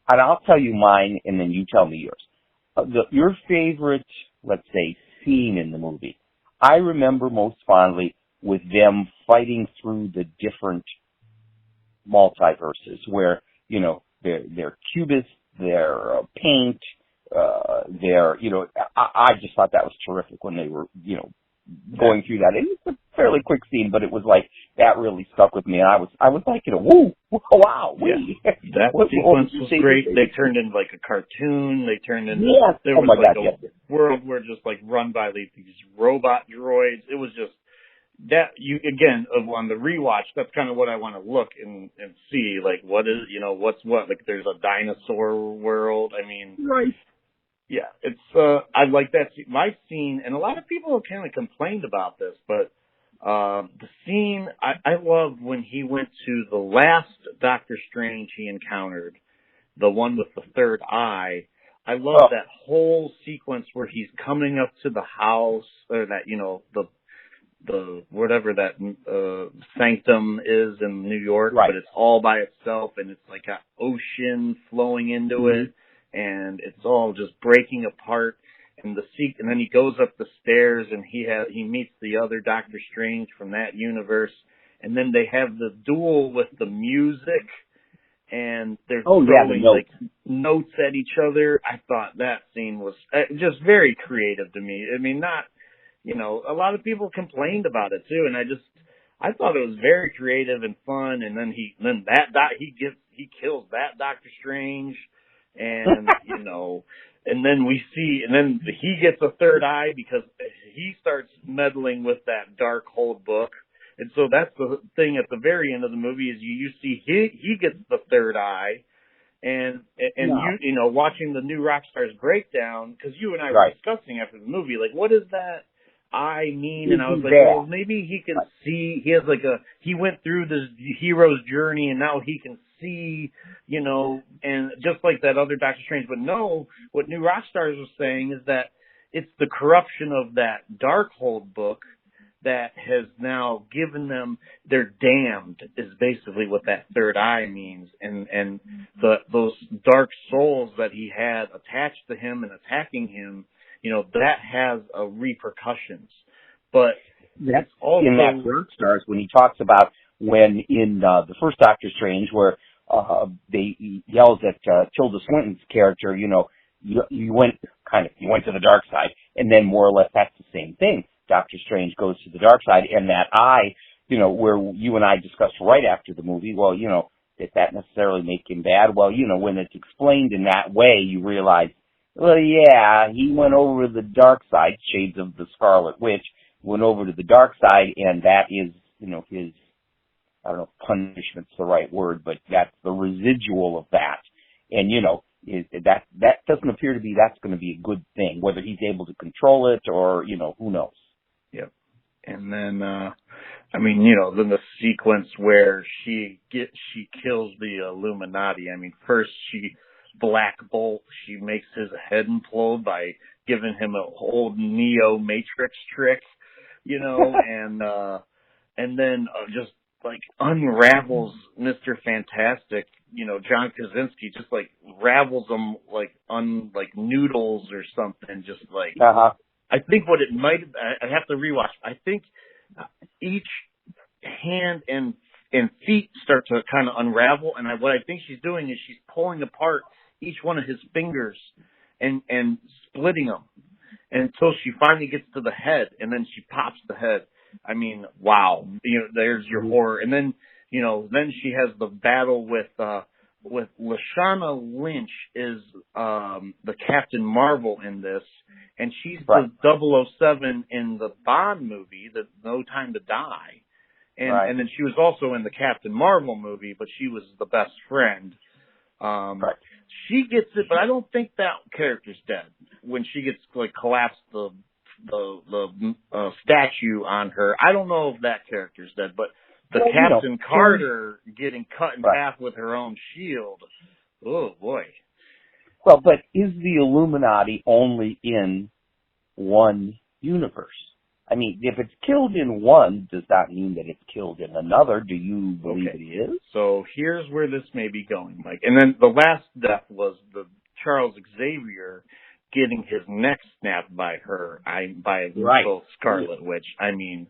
Speaker 2: And I'll tell you mine, and then you tell me yours. Your favorite, let's say, scene in the movie. I remember most fondly with them fighting through the different multiverses, where, you know, they're cubists, they're paint, they're, you know, I just thought that was terrific when they were, you know, going through that. It was a fairly quick scene, but it was like, that really stuck with me, and I was like, you know, woo, wow, wee.
Speaker 1: Yeah. That sequence was great. They turned into like a cartoon. They turned into, there was a world where just like run by these robot droids. It was just, that, you, again, on the rewatch, that's kind of what I want to look and see, like, what is, you know, what's what, like, there's a dinosaur world. I mean,
Speaker 2: right.
Speaker 1: Yeah, it's, I like that my scene, and a lot of people have kind of complained about this, but, the scene, I love when he went to the last Doctor Strange he encountered, the one with the third eye. I love that whole sequence where he's coming up to the house, or that, you know, the whatever that sanctum is in New York,
Speaker 2: right.
Speaker 1: But it's all by itself, and it's like an ocean flowing into it, and it's all just breaking apart. And and then he goes up the stairs, and he meets the other Doctor Strange from that universe, and then they have the duel with the music, and they're throwing like notes at each other. I thought that scene was just very creative to me. I mean, not, you know, a lot of people complained about it too, and I thought it was very creative and fun. And then he kills that Doctor Strange, and you know, and then he gets a third eye because he starts meddling with that Darkhold book. And so that's the thing at the very end of the movie, is you see he gets the third eye, and you know, watching the New Rockstars breakdown, because you and I were discussing after the movie, like, what does that eye mean? And I was like, well, maybe he can see, he went through this hero's journey, and now he can see, you know, and just like that other Doctor Strange. But no, what New Rockstars was saying is that it's the corruption of that Darkhold book that has now given them, they're damned, is basically what that third eye means. And those dark souls that he had attached to him and attacking him, you know, that has repercussions. But
Speaker 2: that's also in that Rockstars, when he talks about when in the first Doctor Strange, where he yells at Tilda Swinton's character, you know, you went to the dark side, and then more or less that's the same thing. Doctor Strange goes to the dark side, and that eye, you know, where you and I discussed right after the movie, well, you know, did that necessarily make him bad? Well, you know, when it's explained in that way, you realize, well, yeah, he went over to the dark side, shades of the Scarlet Witch, went over to the dark side, and that is, you know, his, I don't know if punishment's the right word, but that's the residual of that. And, you know, that doesn't appear to be, that's going to be a good thing, whether he's able to control it or, you know, who knows.
Speaker 1: Yep. And then, I mean, you know, then the sequence where she kills the Illuminati. I mean, first Black Bolt, she makes his head implode by giving him a whole Neo Matrix trick, you know, and then just like unravels Mr. Fantastic, you know, John Krasinski just like ravels him like noodles or something, just like, I think what it might have, I have to rewatch. I think each hand and feet start to kind of unravel, and what I think she's doing is she's pulling apart each one of his fingers and splitting them until she finally gets to the head, and then she pops the head. I mean, wow. You know, there's your horror. And then, you know, then she has the battle with Lashana Lynch is the Captain Marvel in this, and she's the 007 in the Bond movie, the No Time to Die. And then she was also in the Captain Marvel movie, but she was the best friend. She gets it, but I don't think that character's dead when she gets like collapsed the statue on her. I don't know if that character's dead, but the Captain Carter getting cut in half with her own shield. Oh boy.
Speaker 2: Well, but is the Illuminati only in one universe? I mean, if it's killed in one, does that mean that it's killed in another? Do you believe it is?
Speaker 1: So here's where this may be going, Mike. And then the last death was the Charles Xavier getting his neck snapped by her, by the Scarlet Witch. I mean,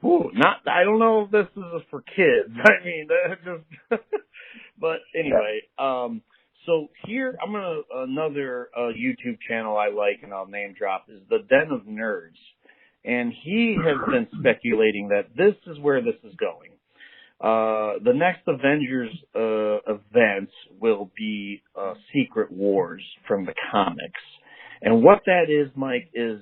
Speaker 1: I don't know if this is for kids. I mean, just, but anyway, so here, another YouTube channel I like, and I'll name drop, is The Den of Nerds. And he has been speculating that this is where this is going. The next Avengers event will be Secret Wars from the comics. And what that is, Mike, is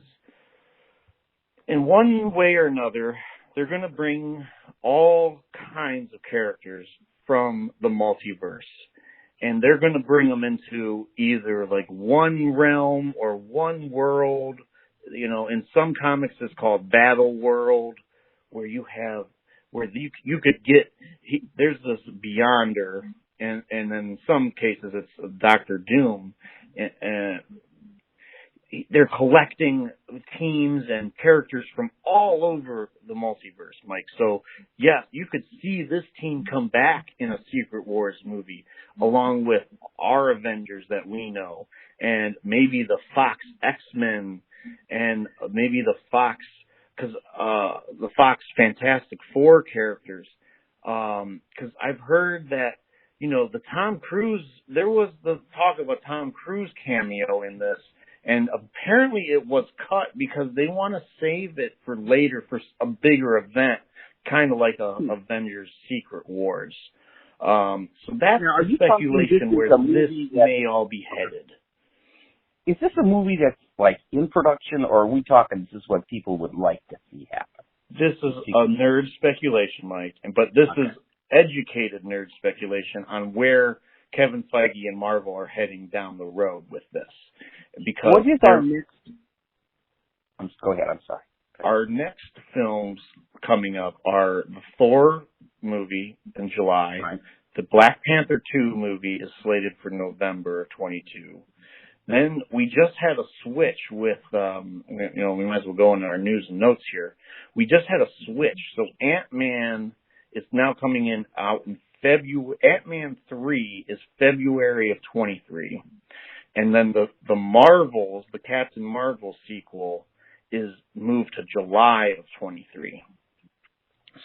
Speaker 1: in one way or another, they're going to bring all kinds of characters from the multiverse. And they're going to bring them into either like one realm or one world. You know, in some comics it's called Battle World, where you could get, there's this Beyonder, and in some cases it's Dr. Doom, and they're collecting teams and characters from all over the multiverse, Mike. So, yes, you could see this team come back in a Secret Wars movie, along with our Avengers that we know, and maybe the Fox X-Men, and maybe the Fox Fantastic Four characters. Because I've heard that, you know, there was the talk of a Tom Cruise cameo in this, and apparently it was cut because they want to save it for later for a bigger event, kind of like Avengers Secret Wars. So that's speculation where this may all be headed.
Speaker 2: Is this a movie that's like in production, or are we talking this is what people would like to see happen?
Speaker 1: This is a nerd speculation, Mike, but this is educated nerd speculation on where Kevin Feige and Marvel are heading down the road with this. Because
Speaker 2: what is our next? Go ahead. I'm sorry.
Speaker 1: Our next films coming up are the Thor movie in July. Right. The Black Panther 2 movie is slated for November of 22. Then we just had a switch with, you know, we might as well go into our news and notes here. We just had a switch. So Ant-Man is now coming out in February. Ant-Man 3 is February of 23. And then the Marvels, the Captain Marvel sequel, is moved to July of 23.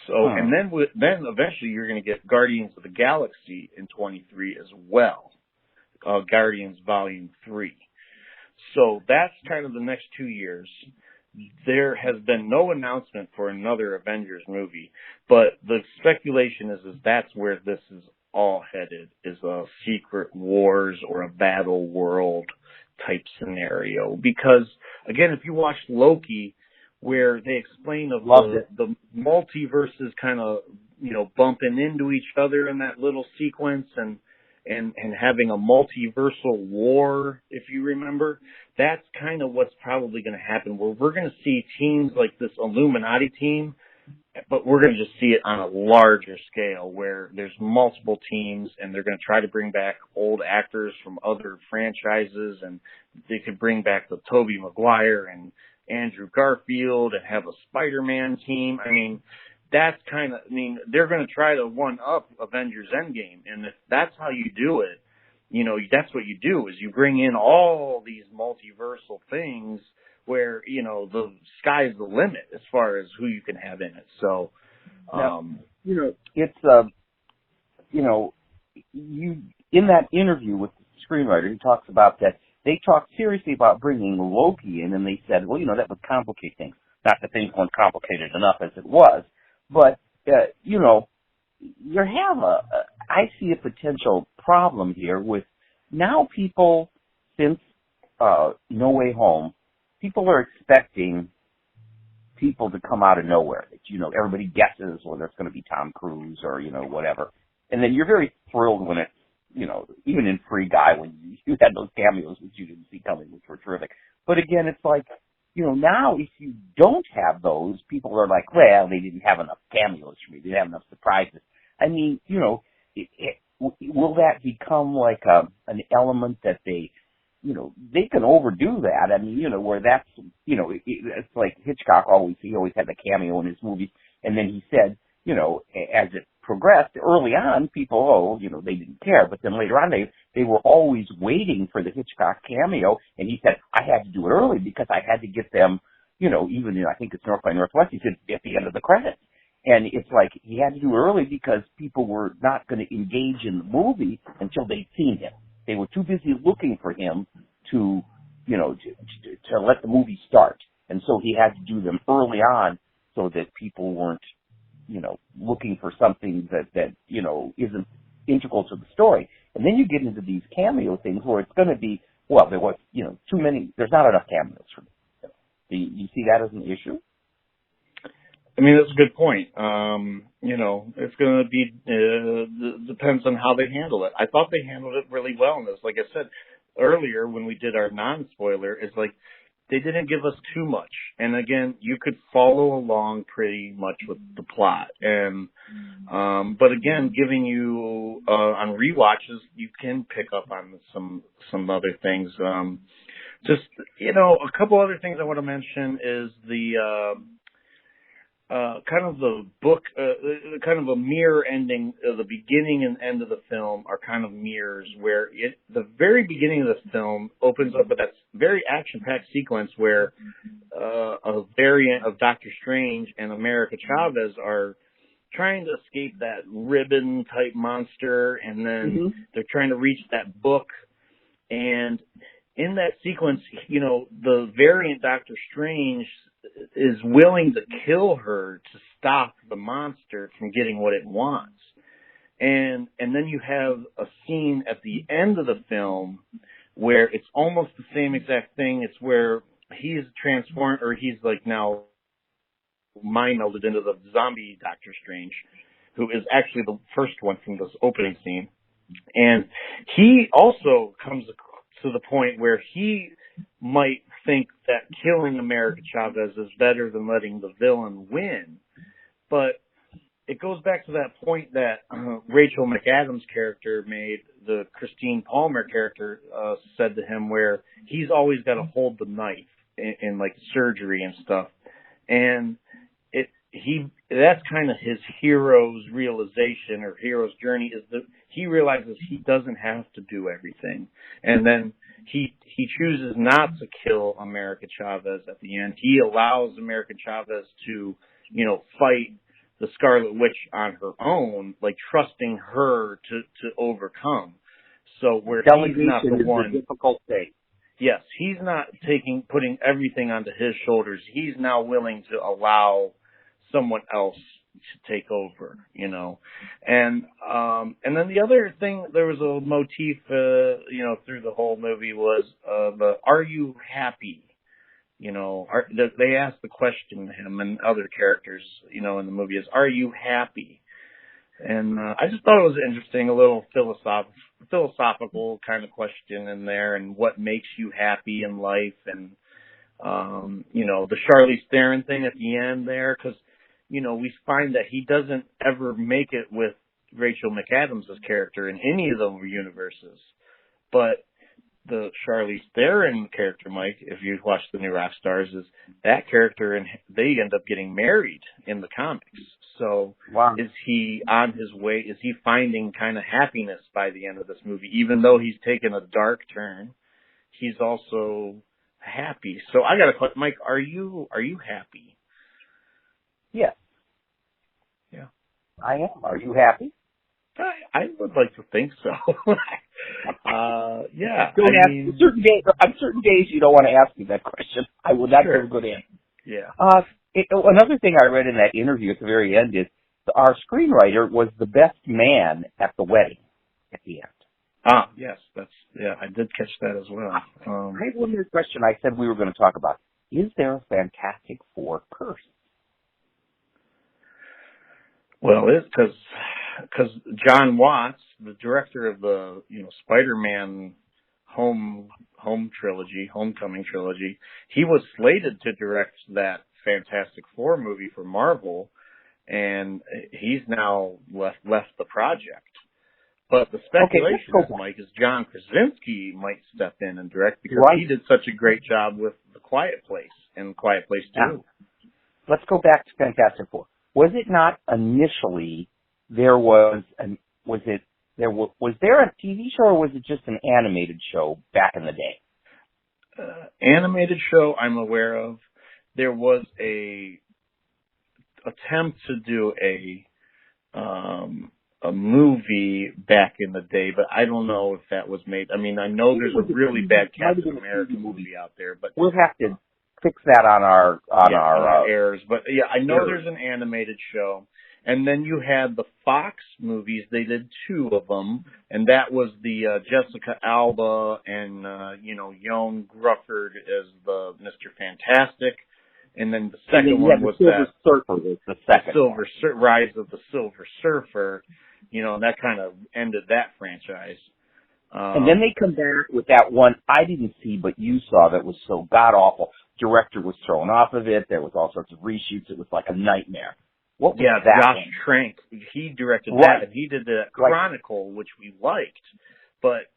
Speaker 1: So, and then eventually you're going to get Guardians of the Galaxy in 23 as well. Guardians Volume 3. So that's kind of the next 2 years. There has been no announcement for another Avengers movie, but the speculation is that's where this is all headed, is a Secret Wars or a Battle World type scenario. Because, again, if you watch Loki, where they explain of the multiverses kind of, you know, bumping into each other in that little sequence, and and having a multiversal war, if you remember, that's kind of what's probably going to happen, where we're going to see teams like this Illuminati team, but we're going to just see it on a larger scale where there's multiple teams and they're going to try to bring back old actors from other franchises, and they could bring back the Tobey Maguire and Andrew Garfield and have a Spider-Man team. I mean, that's kind of, I mean, they're going to try to one-up Avengers Endgame. And if that's how you do it, you know, that's what you do, is you bring in all these multiversal things where, you know, the sky's the limit as far as who you can have in it. So,
Speaker 2: you know, it's, you know, you, in that interview with the screenwriter, he talks about that they talked seriously about bringing Loki in, and they said, well, you know, that would complicate things. Not that things weren't complicated enough as it was, but, you know, you have I see a potential problem here with now people, since No Way Home, people are expecting people to come out of nowhere. That, you know, everybody guesses whether it's going to be Tom Cruise or, you know, whatever. And then you're very thrilled when it's, you know, even in Free Guy, when you had those cameos which you didn't see coming, which were terrific. But again, it's like, you know, now if you don't have those, people are like, well, they didn't have enough cameos for me. They didn't have enough surprises. I mean, you know, will that become like an element that they, you know, they can overdo that. I mean, you know, where that's, you know, it's like Hitchcock he always had the cameo in his movies. And then he said, you know, as it progressed early on, people, you know, they didn't care. But then later on, they were always waiting for the Hitchcock cameo. And he said, I had to do it early because I had to get them, you know, even in, I think it's North by Northwest, he said, at the end of the credits. And it's like he had to do it early because people were not going to engage in the movie until they'd seen him. They were too busy looking for him to, you know, to let the movie start. And so he had to do them early on so that people weren't, you know, looking for something that, you know, isn't integral to the story. And then you get into these cameo things where it's going to be, well, there was, you know, too many, there's not enough cameos for me. Do you see that as an issue?
Speaker 1: I mean, that's a good point. You know, it's going to be, depends on how they handle it. I thought they handled it really well in this. Like I said earlier when we did our non-spoiler, it's like they didn't give us too much. And again, you could follow along pretty much with the plot. And, but again, giving you, on rewatches, you can pick up on some other things. Just, you know, a couple other things I want to mention is the, kind of the book, kind of a mirror ending. The beginning and end of the film are kind of mirrors, where the very beginning of the film opens up with that very action-packed sequence where a variant of Doctor Strange and America Chavez are trying to escape that ribbon-type monster, and then they're trying to reach that book. And in that sequence, you know, the variant Doctor Strange is willing to kill her to stop the monster from getting what it wants. And then you have a scene at the end of the film where it's almost the same exact thing. It's where he's transformed, or he's like now mind melded into the zombie Doctor Strange, who is actually the first one from this opening scene. And he also comes to the point where he might think that killing America Chavez is better than letting the villain win. But it goes back to that point that Rachel McAdams' character made, the Christine Palmer character said to him, where he's always got to hold the knife in like surgery and stuff. And that's kind of his hero's realization, or hero's journey, is that he realizes he doesn't have to do everything. And then he chooses not to kill America Chavez at the end. He allows America Chavez to, you know, fight the Scarlet Witch on her own, like trusting her to overcome. So where he's not the one.
Speaker 2: Is a difficult thing.
Speaker 1: Yes, he's not putting everything onto his shoulders. He's now willing to allow someone else to take over, you know. And then the other thing, there was a motif, you know, through the whole movie was the "Are you happy?" You know, they asked the question to him and other characters, you know, in the movie is, "Are you happy?" And I just thought it was interesting, a little philosophical kind of question in there, and what makes you happy in life, and the Charlize Theron thing at the end there, because we find that he doesn't ever make it with Rachel McAdams' character in any of the universes, but the Charlize Theron character, Mike, if you watch the new Rock Stars, is that character, and they end up getting married in the comics. So
Speaker 2: wow.
Speaker 1: Is he on his way? Is he finding kind of happiness by the end of this movie? Even though he's taken a dark turn, he's also happy. So I got a question, Mike. Are you happy?
Speaker 2: Yes.
Speaker 1: Yeah.
Speaker 2: I am. Are you happy?
Speaker 1: I would like to think so. Yeah.
Speaker 2: Certain days you don't want to ask me that question. I will not give a good answer.
Speaker 1: Yeah.
Speaker 2: Another thing I read in that interview at the very end is our screenwriter was the best man at the wedding at the end.
Speaker 1: Yes, I did catch that as well.
Speaker 2: I have one more question I said we were going to talk about. Is there a Fantastic Four curse?
Speaker 1: Well, it's because John Watts, the director of the Spider-Man Homecoming trilogy, he was slated to direct that Fantastic Four movie for Marvel, and he's now left the project. But the speculation is, Mike, is John Krasinski might step in and direct, because he did such a great job with The Quiet Place and Quiet Place 2.
Speaker 2: Now, let's go back to Fantastic Four. Was it not initially was there a TV show, or was it just an animated show back in the day?
Speaker 1: Animated show I'm aware of. There was a attempt to do a movie back in the day, but I don't know if that was made. I mean, I know there's a really bad Captain America movie out there, but
Speaker 2: we'll have to fix that on our
Speaker 1: airs. But yeah, I know there's an animated show. And then you had the Fox movies. They did 2 of them, and that was the Jessica Alba and Joan Grufford as the Mr. Fantastic, and then the second one was
Speaker 2: the Silver Surfer.
Speaker 1: Rise of the Silver Surfer. That kind of ended that franchise.
Speaker 2: And then they come back with that one I didn't see, but you saw, that was so god awful. Director was thrown off of it. There was all sorts of reshoots. It was like a nightmare. What was that
Speaker 1: Josh
Speaker 2: one?
Speaker 1: Trank. He directed that, and he did the Chronicle, which we liked. But,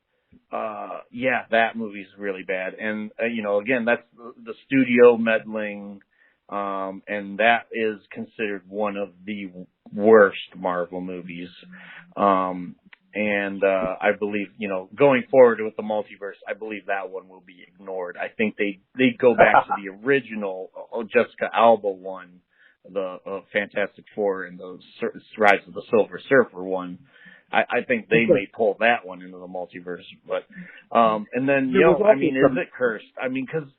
Speaker 1: that movie's really bad. And, again, that's the studio meddling, and that is considered one of the worst Marvel movies. And I believe, going forward with the multiverse, I believe that one will be ignored. I think they go back to the original Jessica Alba one, the Fantastic Four, and the Rise of the Silver Surfer one. I think they may pull that one into the multiverse. But and then is it cursed? I mean, because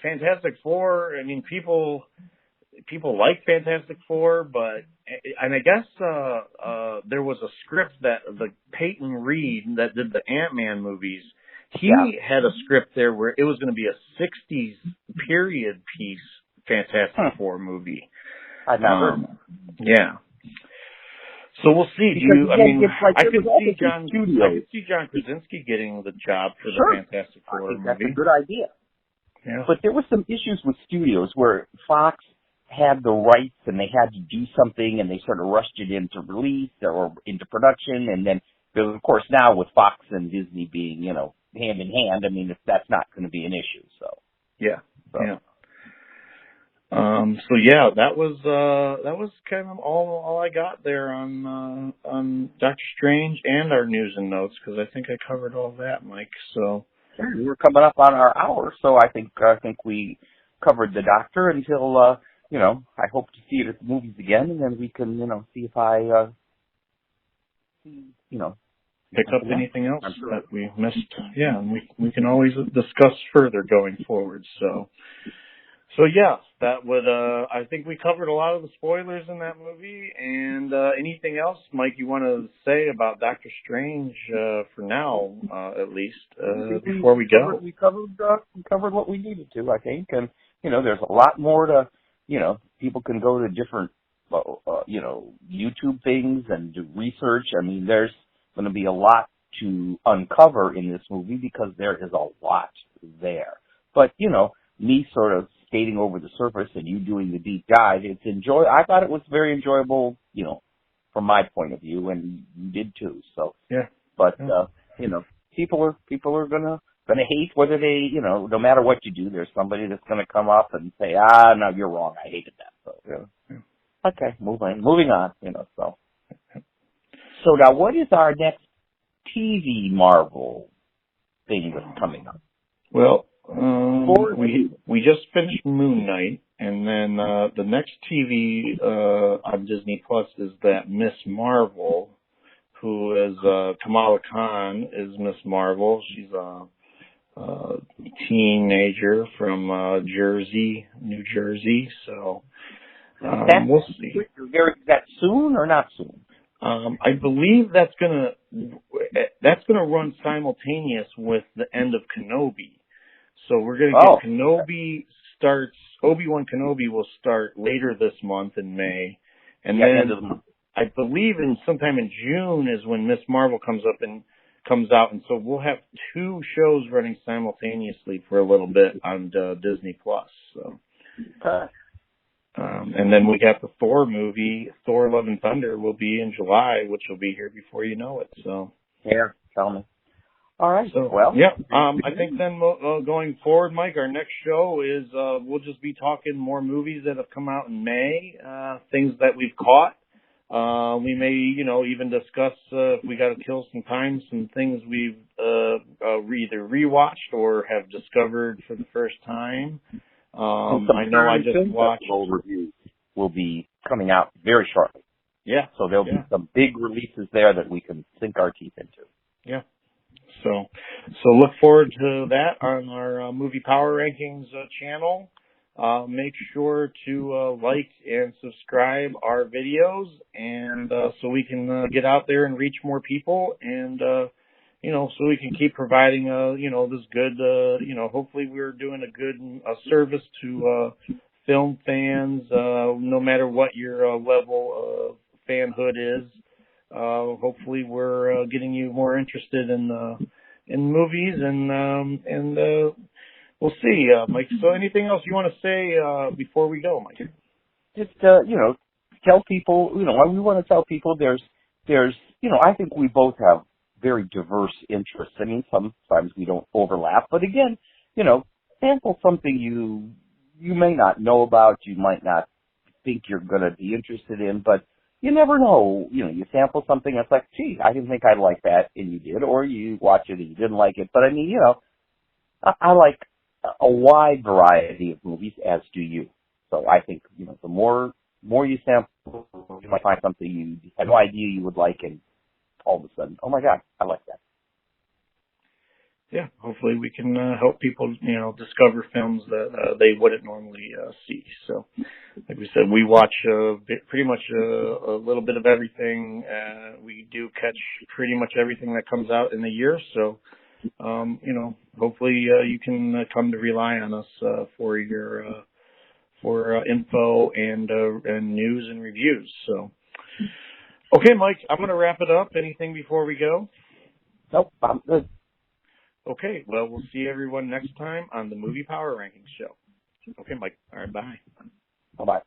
Speaker 1: Fantastic Four. I mean, people like Fantastic Four, but and I guess there was a script that the Peyton Reed that did the Ant-Man movies. He had a script there where it was going to be a 60s period piece Fantastic Four movie.
Speaker 2: I've not heard.
Speaker 1: Yeah. So we'll see. I could see John Krasinski getting the job for the Fantastic Four movie.
Speaker 2: That's a good idea.
Speaker 1: Yeah.
Speaker 2: But there were some issues with studios where Fox had the rights and they had to do something, and they sort of rushed it into release or into production. And then, of course, now with Fox and Disney being, hand in hand, I mean, that's not going to be an issue. So
Speaker 1: yeah. That was kind of all I got there on Doctor Strange and our news and notes, because I think I covered all that, Mike. So
Speaker 2: we're coming up on our hour, so I think we covered the Doctor until I hope to see it at the movies again, and then we can see if I
Speaker 1: pick up anything else that we missed. Yeah, and we can always discuss further going forward. So that would, I think we covered a lot of the spoilers in that movie. And anything else, Mike, you want to say about Doctor Strange for now, at least, before we go?
Speaker 2: We covered what we needed to, I think. And, there's a lot more to, people can go to different YouTube things and do research. I mean, there's going to be a lot to uncover in this movie because there is a lot there. But, me sort of skating over the surface and you doing the deep dive, I thought it was very enjoyable, from my point of view, and you did too. So,
Speaker 1: yeah.
Speaker 2: But, people are gonna hate whether they, no matter what you do, there's somebody that's gonna come up and say, no, you're wrong. I hated that. So, okay, moving on, so. So now what is our next TV Marvel thing that's coming up?
Speaker 1: Well, we just finished Moon Knight, and then the next TV on Disney Plus is that Miss Marvel, who is Kamala Khan is Miss Marvel. She's a teenager from New Jersey. So we'll see.
Speaker 2: Is that soon or not soon?
Speaker 1: I believe that's gonna run simultaneous with the end of Kenobi. So we're gonna get Kenobi starts. Obi-Wan Kenobi will start later this month in May, and then I believe sometime in June is when Miss Marvel comes out, and so we'll have two shows running simultaneously for a little bit on Disney Plus. So. And then we got the Thor movie, Thor: Love and Thunder, will be in July, which will be here before you know it. So.
Speaker 2: Yeah, tell me. All right.
Speaker 1: So,
Speaker 2: well,
Speaker 1: yeah. I think then going forward, Mike, our next show is we'll just be talking more movies that have come out in May, things that we've caught. We may, even discuss if we got to kill some time, some things we've either rewatched or have discovered for the first time. I know I just watched.
Speaker 2: Reviews will be coming out very shortly.
Speaker 1: Yeah.
Speaker 2: So there'll be some big releases there that we can sink our teeth into.
Speaker 1: Yeah. So look forward to that on our Movie Power Rankings channel. Make sure to like and subscribe our videos, and so we can get out there and reach more people, and so we can keep providing this good hopefully we're doing a good service to film fans, no matter what your level of fanhood is. Hopefully we're getting you more interested in movies, and we'll see, Mike. So anything else you want to say before we go, Mike?
Speaker 2: Just tell people, we want to tell people there's I think we both have very diverse interests. I mean, sometimes we don't overlap, but again, sample something you may not know about, you might not think you're going to be interested in, but you never know. You sample something that's like, gee, I didn't think I'd like that, and you did, or you watch it and you didn't like it. But I mean, I like a wide variety of movies, as do you. So I think, the more you sample, you might find something you had no idea you would like, and all of a sudden, oh my God, I like that.
Speaker 1: Yeah, hopefully we can help people, discover films that they wouldn't normally see. So, like we said, we watch pretty much a little bit of everything. We do catch pretty much everything that comes out in the year. So, hopefully you can come to rely on us for your info and news and reviews. So, okay, Mike, I'm going to wrap it up. Anything before we go?
Speaker 2: Nope, I'm good.
Speaker 1: Okay, well, we'll see everyone next time on the Movie Power Rankings show. Okay, Mike. All right, bye.
Speaker 2: Bye-bye.